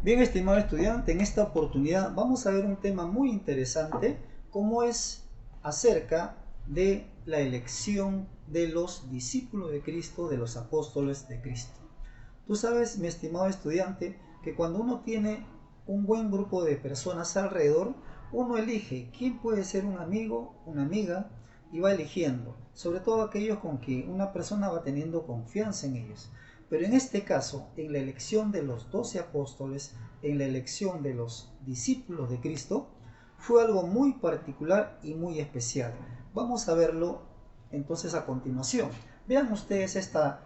Bien, estimado estudiante, en esta oportunidad vamos a ver un tema muy interesante, como es acerca de la elección de los discípulos de Cristo, de los apóstoles de Cristo. Tú sabes, mi estimado estudiante, que cuando uno tiene un buen grupo de personas alrededor, uno elige quién puede ser un amigo, una amiga, y va eligiendo, sobre todo aquellos con que una persona va teniendo confianza en ellos. Pero en este caso, en la elección de los 12 apóstoles, en la elección de los discípulos de Cristo, fue algo muy particular y muy especial. Vamos a verlo entonces a continuación. Vean ustedes esta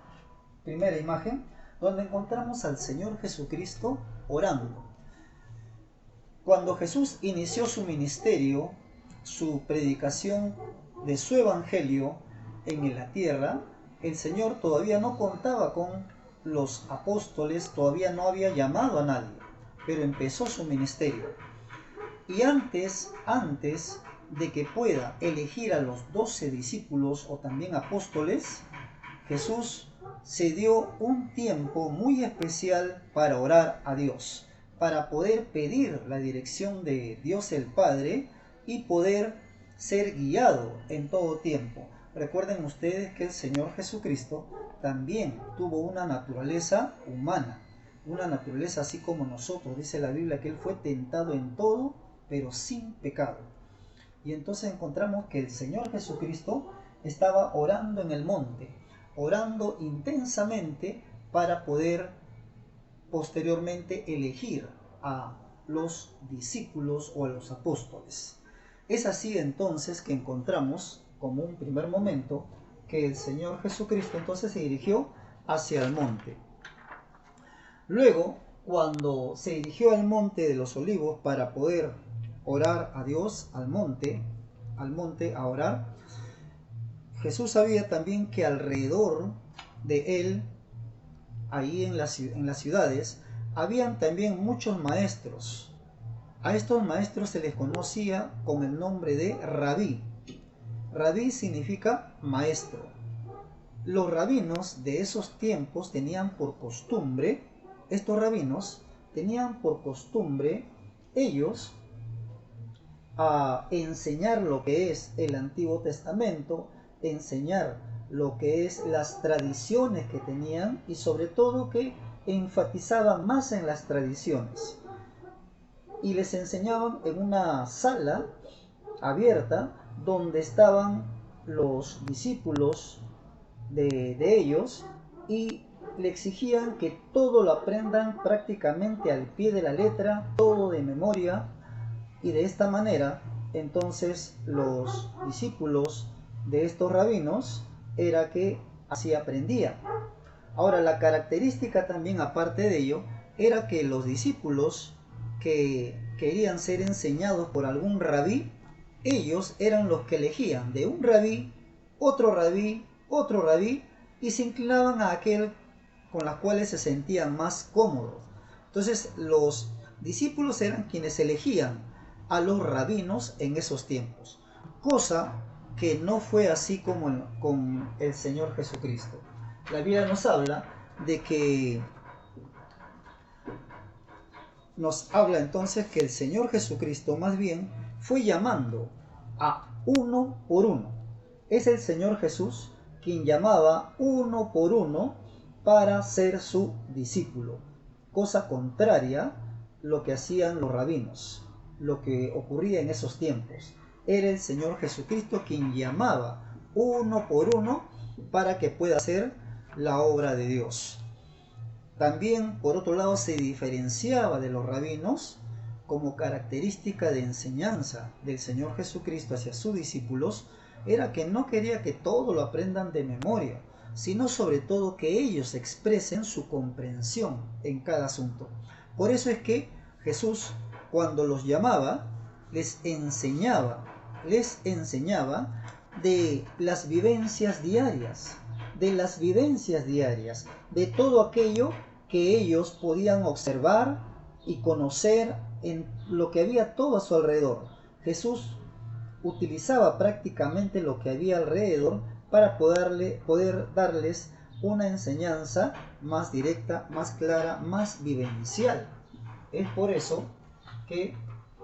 primera imagen, donde encontramos al Señor Jesucristo orando. Cuando Jesús inició su ministerio, su predicación de su evangelio en la tierra, el Señor todavía no contaba con los apóstoles, todavía no había llamado a nadie, pero empezó su ministerio. Y antes de que pueda elegir a los 12 discípulos o también apóstoles, Jesús se dio un tiempo muy especial para orar a Dios, para poder pedir la dirección de Dios el Padre y poder ser guiado en todo tiempo. Recuerden ustedes que el Señor Jesucristo también tuvo una naturaleza humana, una naturaleza así como nosotros. Dice la Biblia que Él fue tentado en todo, pero sin pecado. Y entonces encontramos que el Señor Jesucristo estaba orando en el monte, orando intensamente para poder posteriormente elegir a los discípulos o a los apóstoles. Es así entonces que encontramos, como un primer momento, que el Señor Jesucristo entonces se dirigió hacia el monte. Luego, cuando se dirigió al monte de los olivos para poder orar a Dios, al monte a orar, Jesús sabía también que alrededor de él, ahí en las ciudades, habían también muchos maestros. A estos maestros se les conocía con el nombre de rabí. Rabí significa maestro. Los rabinos de esos tiempos tenían por costumbre, ellos, a enseñar lo que es el Antiguo Testamento, enseñar lo que es las tradiciones que tenían y sobre todo que enfatizaban más en las tradiciones. Y les enseñaban en una sala abierta donde estaban los discípulos de ellos y le exigían que todo lo aprendan prácticamente al pie de la letra, todo de memoria. Y de esta manera, entonces, los discípulos de estos rabinos era que así aprendían. Ahora, la característica también, aparte de ello, era que los discípulos que querían ser enseñados por algún rabí, ellos eran los que elegían de un rabí, otro rabí, otro rabí, y se inclinaban a aquel con los cuales se sentían más cómodos. Entonces, los discípulos eran quienes elegían a los rabinos en esos tiempos, cosa que no fue así como con el Señor Jesucristo. La Biblia nos habla entonces que el Señor Jesucristo más bien fue llamando a uno por uno. Es el Señor Jesús quien llamaba uno por uno para ser su discípulo, cosa contraria a lo que hacían los rabinos. Lo que ocurría en esos tiempos era el Señor Jesucristo quien llamaba uno por uno para que pueda hacer la obra de Dios. También, por otro lado, se diferenciaba de los rabinos como característica de enseñanza del Señor Jesucristo hacia sus discípulos, era que no quería que todo lo aprendan de memoria, sino sobre todo que ellos expresen su comprensión en cada asunto. Por eso es que Jesús, cuando los llamaba, les enseñaba de las vivencias diarias, de todo aquello que ellos podían observar y conocer en lo que había todo a su alrededor. Jesús utilizaba prácticamente lo que había alrededor para poder darles una enseñanza más directa, más clara, más vivencial. Es por eso que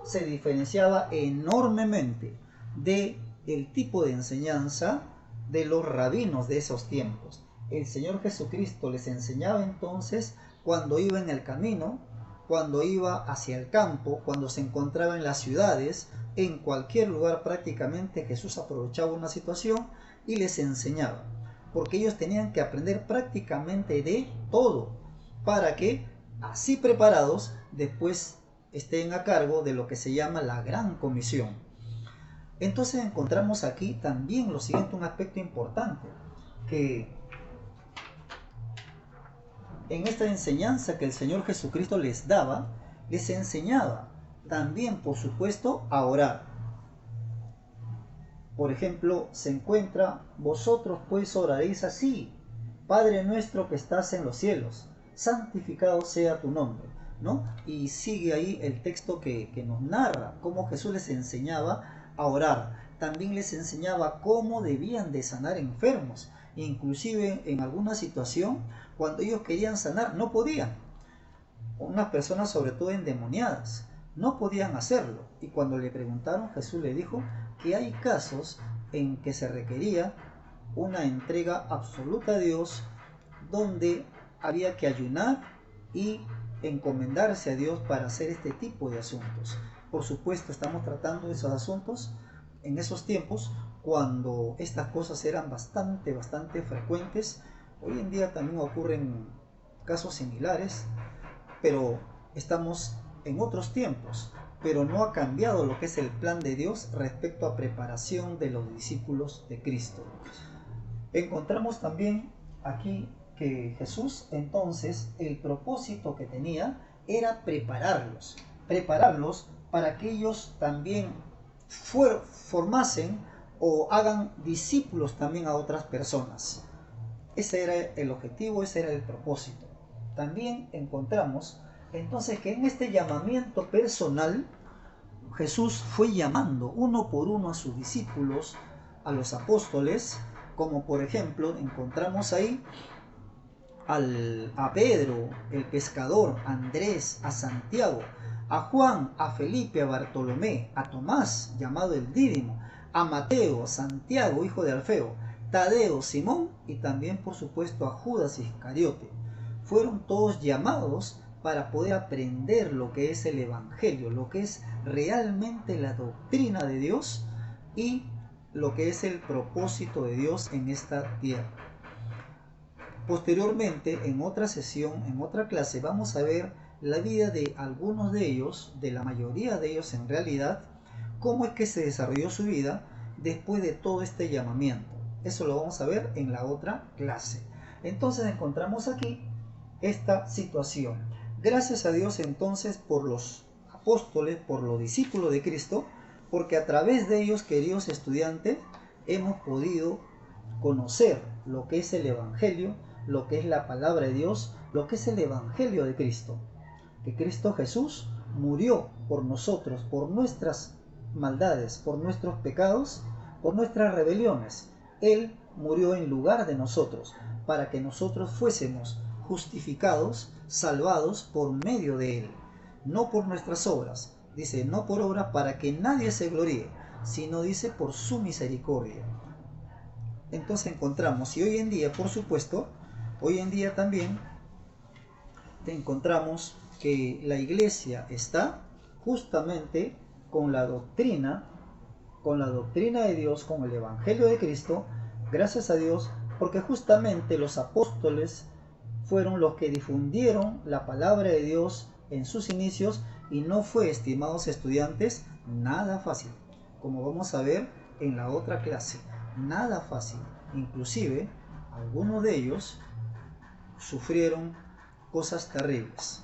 se diferenciaba enormemente del tipo de enseñanza de los rabinos de esos tiempos. El Señor Jesucristo les enseñaba entonces cuando iba en el camino, cuando iba hacia el campo, cuando se encontraba en las ciudades, en cualquier lugar prácticamente Jesús aprovechaba una situación y les enseñaba, porque ellos tenían que aprender prácticamente de todo para que, así preparados, después estén a cargo de lo que se llama la gran comisión. Entonces encontramos aquí también lo siguiente, un aspecto importante, que en esta enseñanza que el Señor Jesucristo les daba, les enseñaba también, por supuesto, a orar. Por ejemplo, se encuentra: vosotros pues oraréis así: Padre nuestro que estás en los cielos, santificado sea tu nombre, ¿no? Y sigue ahí el texto que nos narra cómo Jesús les enseñaba a orar. También les enseñaba cómo debían de sanar enfermos. Inclusive en alguna situación, cuando ellos querían sanar, no podían. Unas personas, sobre todo endemoniadas, no podían hacerlo. Y cuando le preguntaron, Jesús le dijo que hay casos en que se requería una entrega absoluta a Dios, donde había que ayunar y encomendarse a Dios para hacer este tipo de asuntos. Por supuesto, estamos tratando esos asuntos en esos tiempos cuando estas cosas eran bastante frecuentes. Hoy en día también ocurren casos similares, pero estamos en otros tiempos. Pero no ha cambiado lo que es el plan de Dios respecto a preparación de los discípulos de Cristo. Encontramos también aquí que Jesús, entonces, el propósito que tenía era prepararlos para que ellos también formasen o hagan discípulos también a otras personas. Ese era el objetivo, ese era el propósito. También encontramos entonces que en este llamamiento personal, Jesús fue llamando uno por uno a sus discípulos, a los apóstoles, como por ejemplo encontramos ahí a Pedro, el pescador, a Andrés, a Santiago, a Juan, a Felipe, a Bartolomé, a Tomás, llamado el Dídimo, a Mateo, Santiago, hijo de Alfeo, Tadeo, Simón y también por supuesto a Judas Iscariote. Fueron todos llamados para poder aprender lo que es el Evangelio, lo que es realmente la doctrina de Dios y lo que es el propósito de Dios en esta tierra. Posteriormente, en otra sesión, en otra clase, vamos a ver la vida de algunos de ellos, de la mayoría de ellos en realidad, cómo es que se desarrolló su vida después de todo este llamamiento. Eso lo vamos a ver en la otra clase. Entonces encontramos aquí esta situación. Gracias a Dios entonces por los apóstoles, por los discípulos de Cristo, porque a través de ellos, queridos estudiantes, hemos podido conocer lo que es el Evangelio, lo que es la palabra de Dios, lo que es el Evangelio de Cristo. Que Cristo Jesús murió por nosotros, por nuestras maldades, por nuestros pecados, por nuestras rebeliones. Él murió en lugar de nosotros, para que nosotros fuésemos justificados, salvados por medio de Él, no por nuestras obras. Dice, no por obra para que nadie se gloríe, sino dice por su misericordia. Entonces encontramos, y hoy en día, por supuesto, hoy en día también encontramos que la iglesia está justamente con la doctrina de Dios, con el Evangelio de Cristo, gracias a Dios, porque justamente los apóstoles fueron los que difundieron la palabra de Dios en sus inicios y no fue, estimados estudiantes, nada fácil, como vamos a ver en la otra clase, nada fácil. Inclusive, algunos de ellos sufrieron cosas terribles.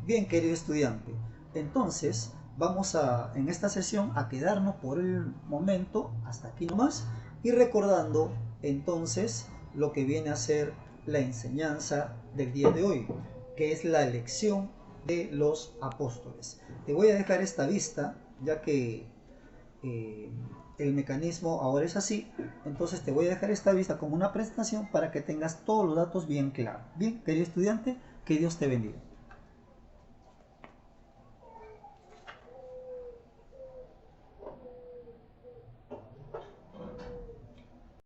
Bien, querido estudiante, entonces vamos en esta sesión a quedarnos por el momento hasta aquí nomás y recordando entonces lo que viene a ser la enseñanza del día de hoy, que es la elección de los apóstoles. Te voy a dejar esta vista, ya que el mecanismo ahora es así, entonces te voy a dejar esta vista como una presentación para que tengas todos los datos bien claros. Bien, querido estudiante, que Dios te bendiga.